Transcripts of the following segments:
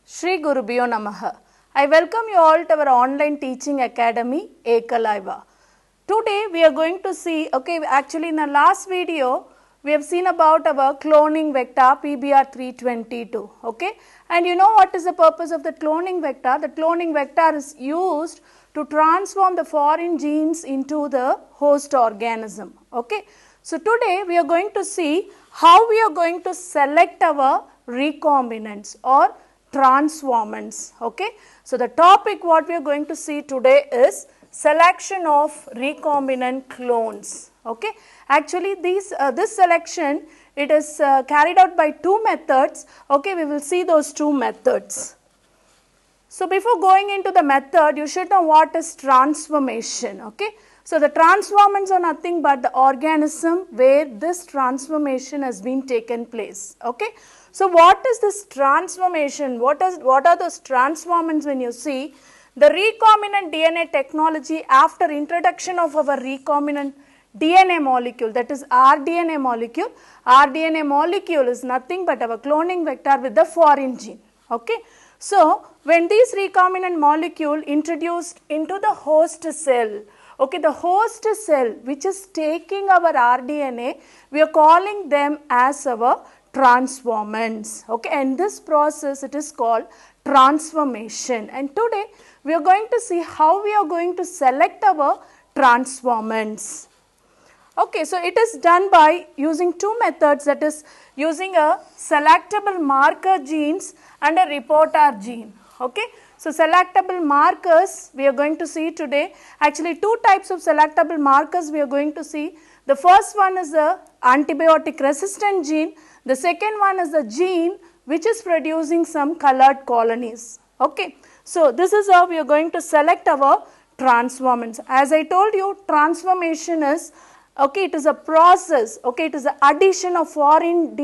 Shri Gurubhyo Namaha. I welcome you all to our online teaching academy, Ekalaiva. Today we are going to see, actually in the last video, we have seen about our cloning vector PBR322, and you know what is the purpose of the cloning vector? The cloning vector is used to transform the foreign genes into the host organism, So today we are going to see how we are going to select our recombinants or transformants, So the topic what we are going to see today is selection of recombinant clones, Actually this selection, it is carried out by two methods, we will see those two methods. So before going into the method, you should know what is transformation, So the transformants are nothing but the organism where this transformation has been taken place, So what is this transformation? What are those transformants when you see? The recombinant DNA technology after introduction of our recombinant DNA molecule, that is rDNA molecule. rDNA molecule is nothing but our cloning vector with the foreign gene, So when these recombinant molecule introduced into the host cell, the host cell which is taking our rDNA, we are calling them as our transformants, and this process it is called transformation. And today we are going to see how we are going to select our transformants. So it is done by using two methods, that is using a selectable marker genes and a reporter gene, So selectable markers we are going to see today. Actually two types of selectable markers we are going to see. The first one is the antibiotic resistant gene. The second one is the gene which is producing some colored colonies, So this is how we are going to select our transformants. As I told you, transformation is, it is a process, it is the addition of foreign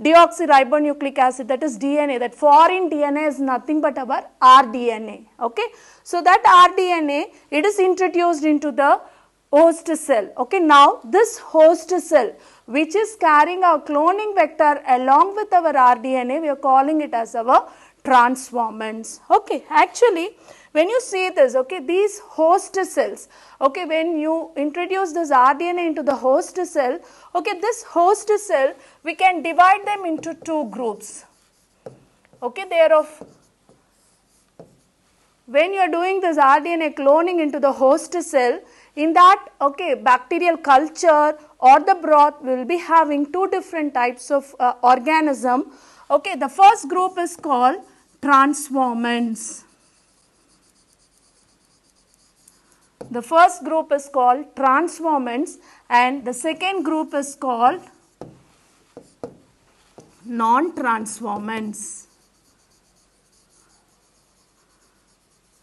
deoxyribonucleic acid, that is DNA. That foreign DNA is nothing but our rDNA, So that rDNA, it is introduced into the host cell, Now this host cell which is carrying our cloning vector along with our rDNA, we are calling it as our transformants, Actually when you see this, these host cells, when you introduce this rDNA into the host cell, this host cell, we can divide them into two groups, they are of, when you are doing this rDNA cloning into the host cell, in that, bacterial culture or the broth will be having two different types of organism, the first group is called transformants. The first group is called transformants and the second group is called non-transformants.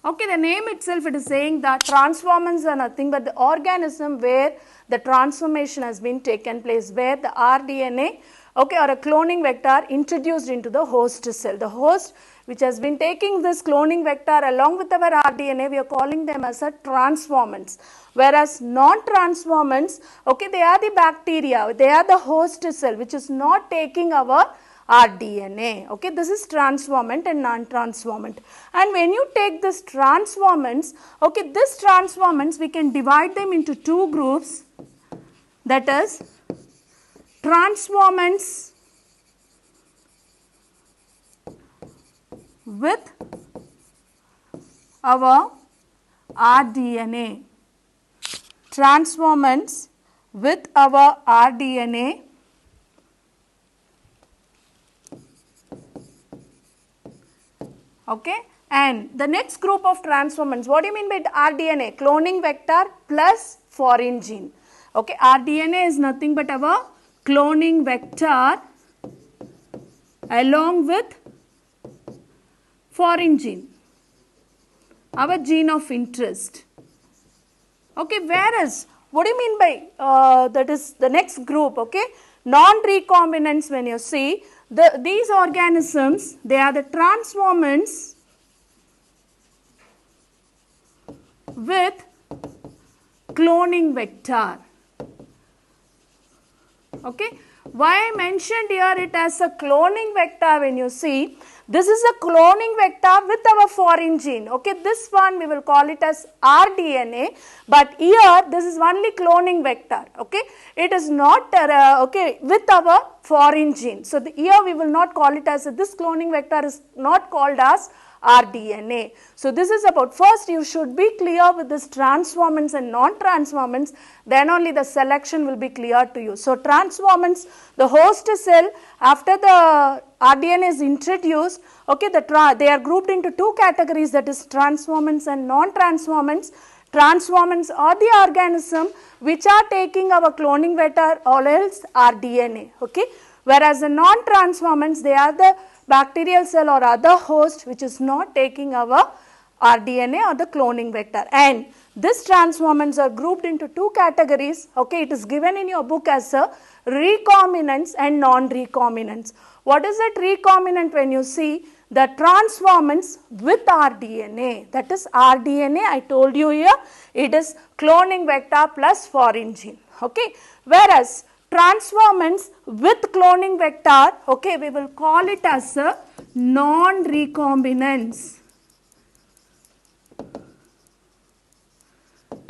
The name itself, it is saying that transformants are nothing but the organism where the transformation has been taken place, where the rDNA, or a cloning vector introduced into the host cell. The host which has been taking this cloning vector along with our rDNA, we are calling them as a transformants. Whereas non-transformants, they are the bacteria, they are the host cell which is not taking our rDNA, this is transformant and non-transformant. And when you take this transformants, this transformants we can divide them into two groups, that is transformants with our rDNA, transformants with our rDNA, and the next group of transformants, what do you mean by rDNA? Cloning vector plus foreign gene, rDNA is nothing but our cloning vector along with foreign gene, our gene of interest, whereas what do you mean by that is the next group, non-recombinants, when you see these organisms, they are the transformants with cloning vector, Why I mentioned here it as a cloning vector, when you see This is a cloning vector with our foreign gene. Okay, this one we will call it as rDNA, but here this is only cloning vector. Okay, it is not okay with our foreign gene. So here we will not call it as this cloning vector is not called as rDNA. So this is about, first you should be clear with this transformants and non-transformants, then only the selection will be clear to you. So transformants, the host cell, after the rDNA is introduced, okay, they are grouped into two categories, that is transformants and non-transformants. Transformants are the organism which are taking our cloning vector or else rDNA, okay, whereas the non-transformants, they are the bacterial cell or other host which is not taking our rDNA or the cloning vector. And these transformants are grouped into two categories. Okay, it is given in your book as a recombinants and non-recombinants. What is that recombinant? When you see the transformants with rDNA, that is rDNA, I told you here, it is cloning vector plus foreign gene. Okay, whereas transformants with cloning vector, okay, we will call it as a non-recombinants.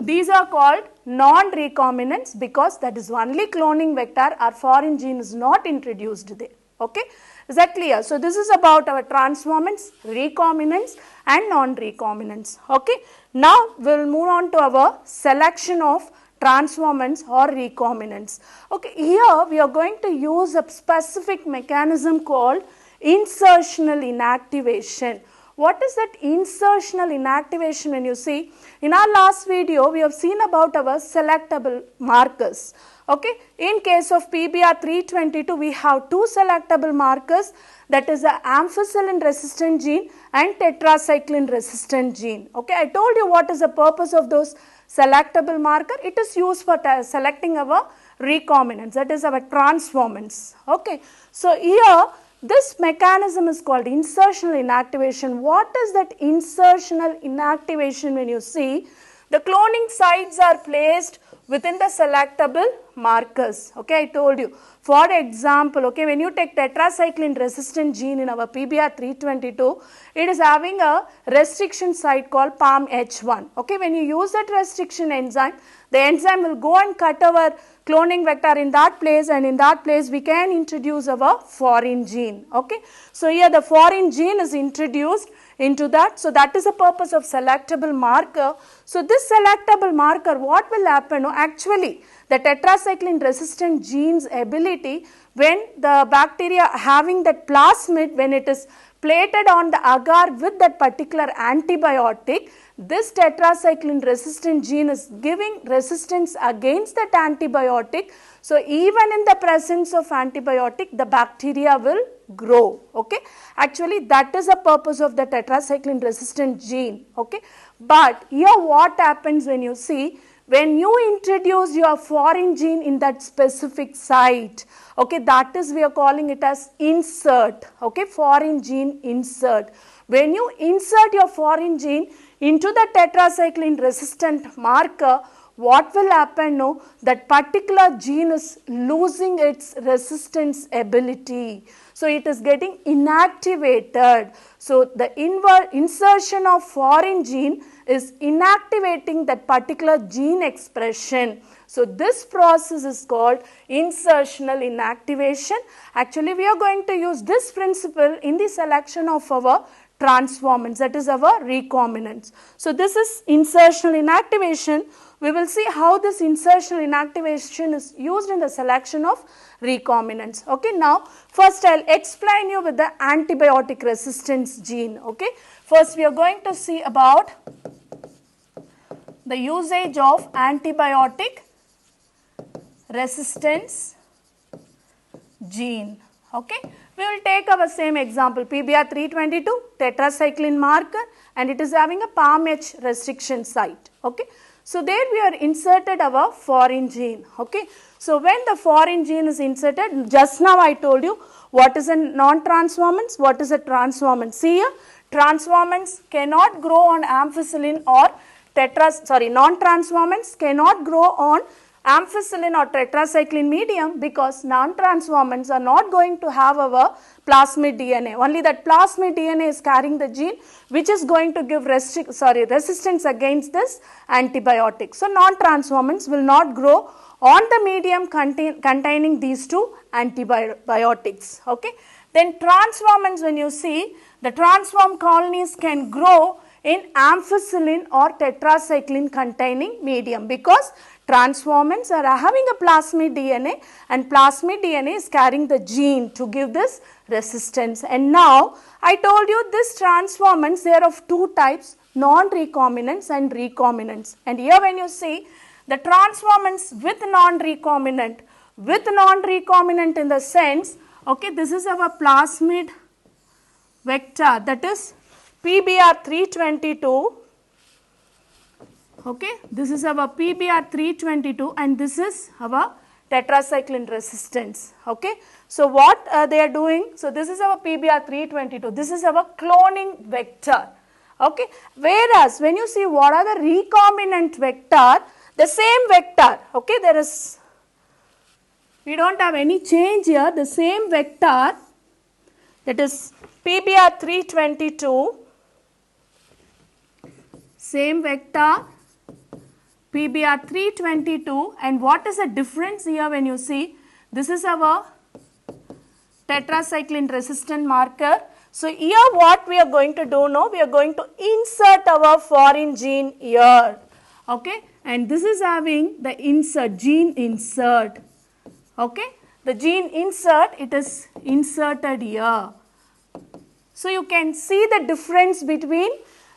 These are called non-recombinants because that is only cloning vector, our foreign gene is not introduced there. Okay, is that clear? So this is about our transformants, recombinants and non-recombinants. Okay, now we will move on to our selection of transformants or recombinants. Okay, here we are going to use a specific mechanism called insertional inactivation. What is that insertional inactivation? When you see, in our last video we have seen about our selectable markers. Okay, in case of PBR 322 we have two selectable markers, that is the ampicillin resistant gene and tetracycline resistant gene. Okay, I told you what is the purpose of those selectable marker. It is used for selecting our recombinants, that is our transformants. Okay, so here this mechanism is called insertional inactivation. What is that insertional inactivation? When you see, the cloning sites are placed within the selectable markers. Okay, I told you. For example, okay, when you take tetracycline resistant gene in our PBR 322, it is having a restriction site called PAMH1. Okay, when you use that restriction enzyme, the enzyme will go and cut our cloning vector in that place, and in that place we can introduce our foreign gene. Okay, so here the foreign gene is introduced into that. So that is the purpose of selectable marker. So this selectable marker, what will happen? Actually, the tetracycline resistant gene's ability, when the bacteria having that plasmid, when it is plated on the agar with that particular antibiotic, this tetracycline resistant gene is giving resistance against that antibiotic. So even in the presence of antibiotic, the bacteria will grow. Okay, actually that is the purpose of the tetracycline resistant gene. Okay, but here what happens when you see, when you introduce your foreign gene in that specific site, okay, that is we are calling it as insert. Okay, foreign gene insert. When you insert your foreign gene into the tetracycline resistant marker, what will happen? No, that particular gene is losing its resistance ability. So it is getting inactivated. So the insertion of foreign gene is inactivating that particular gene expression. So this process is called insertional inactivation. Actually, we are going to use this principle in the selection of our transformants, that is our recombinants. So this is insertional inactivation. We will see how this insertional inactivation is used in the selection of recombinants. Okay, now first I will explain you with the antibiotic resistance gene. Okay, first we are going to see about the usage of antibiotic resistance gene. Okay, we will take our same example, PBR 322 tetracycline marker, and it is having a PAMH restriction site. Okay, so there we are inserted our foreign gene. Okay, so when the foreign gene is inserted, just now I told you what is a non-transformants, what is a transformant. See here, transformants cannot grow on ampicillin or non-transformants cannot grow on ampicillin or tetracycline medium? Because non-transformants are not going to have our plasmid DNA. Only that plasmid DNA is carrying the gene which is going to give resistance against this antibiotic. So, non-transformants will not grow on the medium containing these two antibiotics. Okay. Then transformants, when you see, the transform colonies can grow in ampicillin or tetracycline containing medium, because transformants are having a plasmid DNA and plasmid DNA is carrying the gene to give this resistance. And now I told you this transformants, they are of two types, non-recombinants and recombinants. And here when you see the transformants with non-recombinant in the sense, okay, this is our plasmid vector, that is PBr322, okay, this is our PBr322 and this is our tetracycline resistance, okay. So, what they are doing, so this is our PBr322, this is our cloning vector, okay. Whereas, when you see what are the recombinant vector, the same vector, okay, there is, we do not have any change here, the same vector, that is PBr322, same vector PBr322, and what is the difference here when you see, this is our tetracycline resistant marker. So, here what we are going to do now, we are going to insert our foreign gene here, okay, and this is having the insert, gene insert, okay, the gene insert, it is inserted here. So, you can see the difference between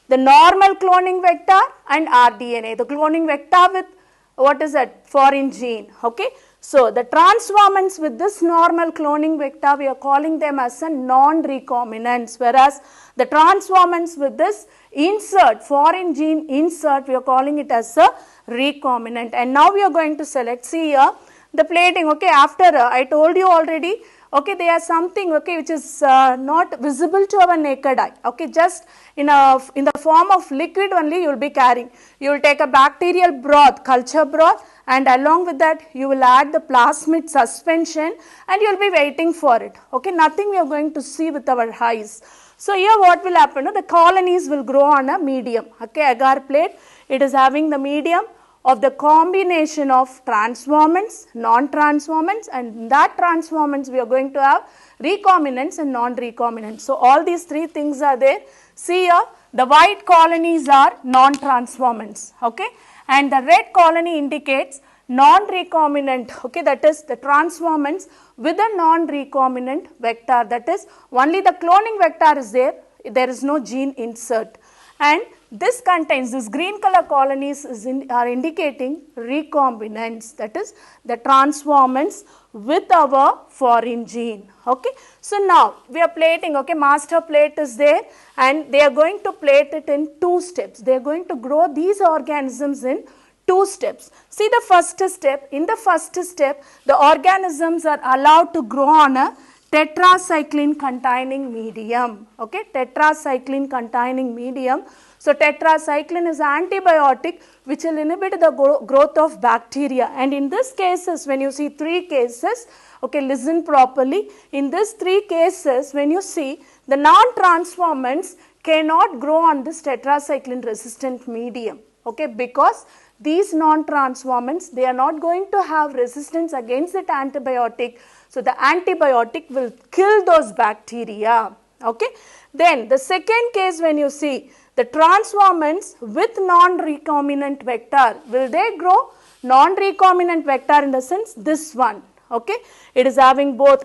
the normal cloning vector and rDNA, the cloning vector with what is that, foreign gene, okay. So, the transformants with this normal cloning vector, we are calling them as a non-recombinants, whereas the transformants with this insert, foreign gene insert, we are calling it as a recombinant. And now we are going to select, see here, the plating, okay, after I told you already, okay, they are something, okay, which is not visible to our naked eye, okay, just in the form of liquid only you will be carrying. You will take a bacterial broth, culture broth, and along with that you will add the plasmid suspension and you will be waiting for it, okay, nothing we are going to see with our eyes. So, here what will happen, the colonies will grow on a medium, okay, agar plate, it is having the medium of the combination of transformants, non-transformants, and in that transformants we are going to have recombinants and non-recombinants. So, all these three things are there. See here, the white colonies are non-transformants, okay, and the red colony indicates non-recombinant, okay, that is the transformants with a non-recombinant vector, that is only the cloning vector is there is no gene insert. And this contains, this green color colonies are indicating recombinants, that is the transformants with our foreign gene, okay. So, now we are plating, okay, master plate is there and they are going to plate it in two steps. They are going to grow these organisms in two steps. See the first step, in the first step the organisms are allowed to grow on a tetracycline containing medium, okay, tetracycline containing medium. So, tetracycline is antibiotic which will inhibit the growth of bacteria, and in this cases when you see three cases, okay, listen properly, in this three cases when you see the non-transformants cannot grow on this tetracycline resistant medium, okay, because these non-transformants, they are not going to have resistance against that antibiotic. So, the antibiotic will kill those bacteria, okay. Then the second case when you see the transformants with non-recombinant vector, will they grow? Non-recombinant vector in the sense this one, okay. It is having both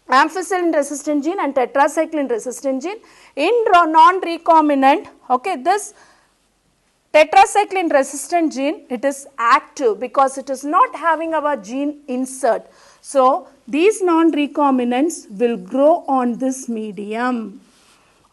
ampicillin resistant gene and tetracycline resistant gene. In non-recombinant, okay, this tetracycline resistant gene, it is active because it is not having our gene insert. So, these non-recombinants will grow on this medium,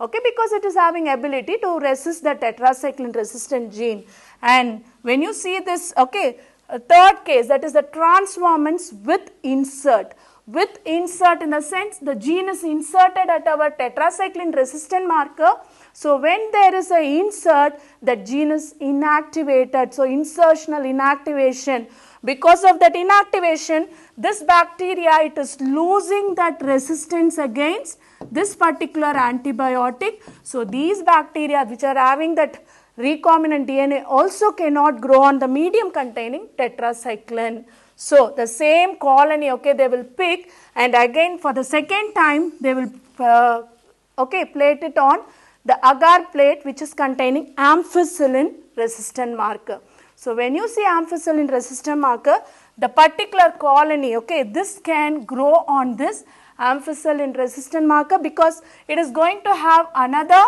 okay, because it is having ability to resist the tetracycline resistant gene. And when you see this, okay, third case, that is the transformants with insert. with insert, in the sense the gene is inserted at our tetracycline resistant marker. So when there is a insert, that gene is inactivated. So insertional inactivation. Because of that inactivation, this bacteria, it is losing that resistance against this particular antibiotic. So these bacteria which are having that recombinant DNA also cannot grow on the medium containing tetracycline. So the same colony, okay, they will pick, and again for the second time they will plate it on the agar plate which is containing ampicillin resistant marker. So when you see ampicillin resistant marker, the particular colony, okay, this can grow on this ampicillin resistant marker because it is going to have another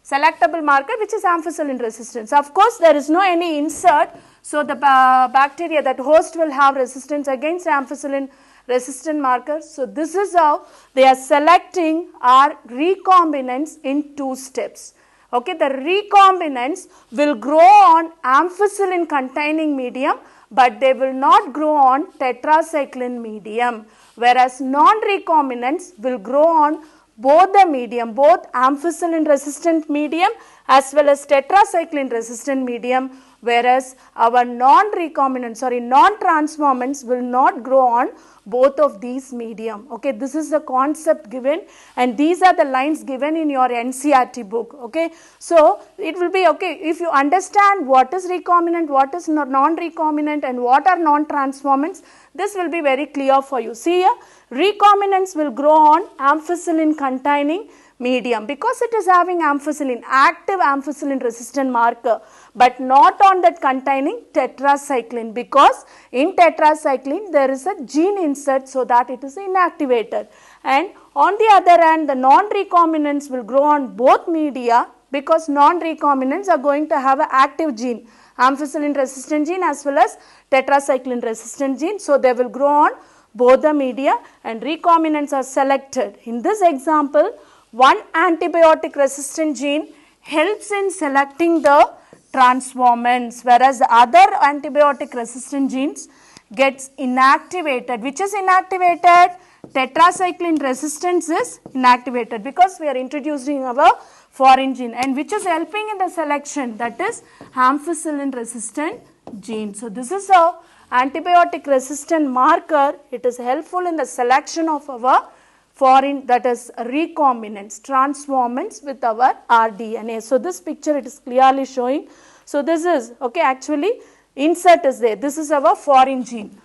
selectable marker which is ampicillin resistance. Of course, there is no any insert, so the bacteria, that host, will have resistance against ampicillin resistant marker. So this is how they are selecting our recombinants in 2 steps. Okay, the recombinants will grow on ampicillin containing medium, but they will not grow on tetracycline medium, whereas non-recombinants will grow on both the medium, both ampicillin resistant medium as well as tetracycline resistant medium, whereas our non-transformants will not grow on both of these medium. Okay, this is the concept given, and these are the lines given in your NCERT book. Okay, so it will be okay if you understand what is recombinant, what is non-recombinant, and what are non-transformants. This will be very clear for you. See here, recombinants will grow on ampicillin containing medium because it is having ampicillin, active ampicillin resistant marker, but not on that containing tetracycline, because in tetracycline there is a gene insert so that it is inactivated. And on the other hand, the non-recombinants will grow on both media because non-recombinants are going to have an active gene, ampicillin resistant gene as well as tetracycline resistant gene. So they will grow on both the media, and recombinants are selected. In this example, one antibiotic resistant gene helps in selecting the transformants, whereas the other antibiotic resistant genes gets inactivated. Which is inactivated? Tetracycline resistance is inactivated because we are introducing our foreign gene, and which is helping in the selection, that is ampicillin resistant gene. So this is a antibiotic resistant marker. It is helpful in the selection of our foreign, that is recombinants, transformants with our rDNA. So this picture, it is clearly showing. So this is, okay, actually insert is there. This is our foreign gene.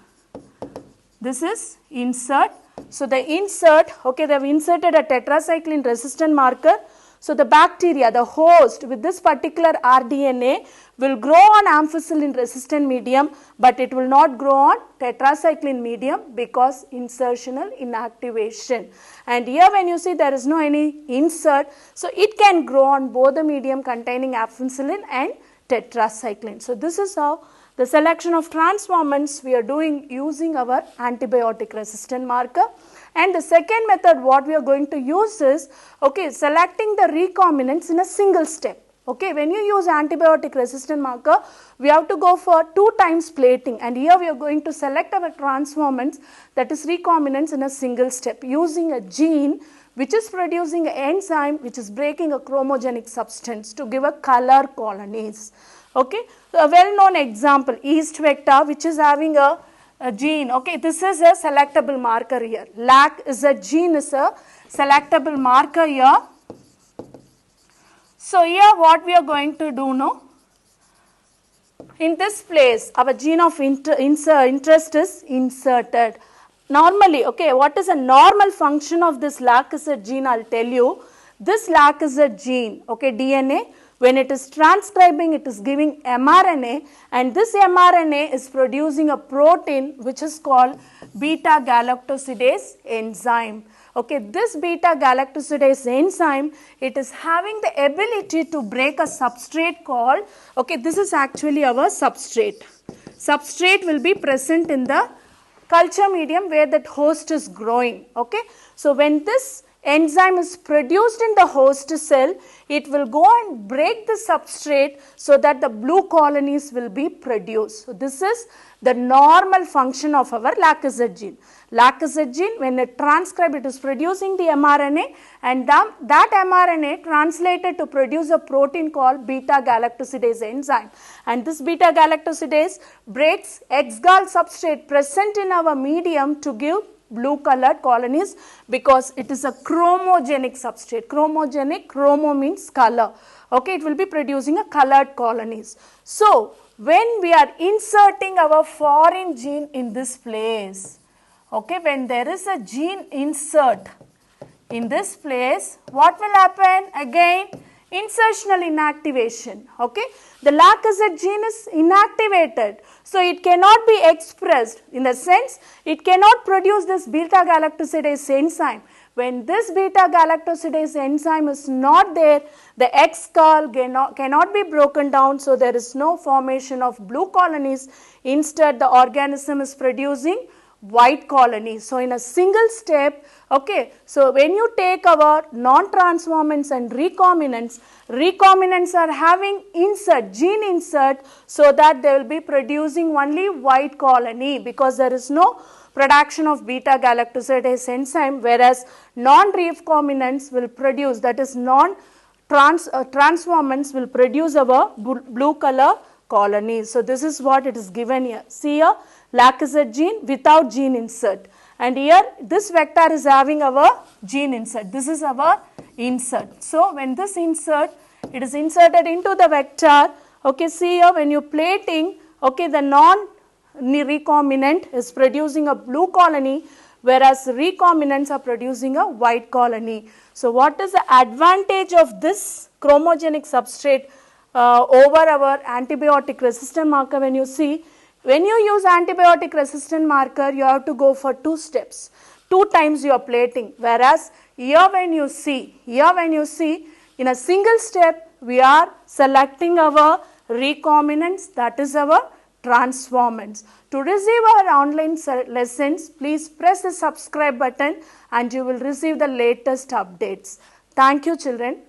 This is insert. So the insert, okay, they have inserted a tetracycline resistant marker. So the bacteria, the host with this particular rDNA will grow on ampicillin resistant medium, but it will not grow on tetracycline medium because insertional inactivation. And here when you see there is no any insert, so it can grow on both the medium containing ampicillin and tetracycline. So this is how the selection of transformants we are doing using our antibiotic resistant marker. And the second method what we are going to use is, okay, selecting the recombinants in a single step. Okay, when you use antibiotic resistant marker, we have to go for 2 times plating, and here we are going to select our transformants, that is recombinants, in a single step using a gene which is producing an enzyme which is breaking a chromogenic substance to give a color colonies. Okay, so a well known example, yeast vector, which is having a gene. Okay, this is a selectable marker here. LAC is a gene, is a selectable marker here. So here what we are going to do now, in this place our gene of interest is inserted. Normally, okay, what is a normal function of this LAC is a gene, I will tell you. This LAC is a gene, okay, DNA. When it is transcribing, it is giving mRNA, and this mRNA is producing a protein which is called beta galactosidase enzyme. Okay, this beta galactosidase enzyme, it is having the ability to break a substrate called, okay, this is actually our substrate. Substrate will be present in the culture medium where that host is growing. Okay, so when this enzyme is produced in the host cell, it will go and break the substrate so that the blue colonies will be produced. So, this is the normal function of our Lacazette gene. Lacazette gene, when it transcribed, it is producing the mRNA, and that mRNA translated to produce a protein called beta galactosidase enzyme. And this beta galactosidase breaks X-gal substrate present in our medium to give blue colored colonies, because it is a chromogenic substrate. Chromogenic, chromo means color. Okay, it will be producing a colored colonies. So, when we are inserting our foreign gene in this place, okay, when there is a gene insert in this place, what will happen? Again, insertional inactivation. Okay, the Lacazette gene is inactivated, so it cannot be expressed. In the sense, it cannot produce this beta galactosidase enzyme. When this beta galactosidase enzyme is not there, the X-gal cannot be broken down, so there is no formation of blue colonies. Instead, the organism is producing white colonies. So, in a single step, okay, so when you take our non-transformants and recombinants are having insert, gene insert, so that they will be producing only white colony, because there is no production of beta galactosidase enzyme, whereas non-recombinants will produce, that is transformants will produce our blue color colonies. So, this is what it is given here. See here, Lacazette gene without gene insert, and here this vector is having our gene insert. This is our insert. So, when this insert, it is inserted into the vector. Okay, see here, when you plating, okay, the non-recombinant is producing a blue colony, whereas recombinants are producing a white colony. So, what is the advantage of this chromogenic substrate over our antibiotic resistant marker? When you see, when you use antibiotic resistant marker, you have to go for 2 steps. 2 times you are plating, whereas here when you see, in a single step, we are selecting our recombinants, that is our transformants. To receive our online lessons, please press the subscribe button and you will receive the latest updates. Thank you, children.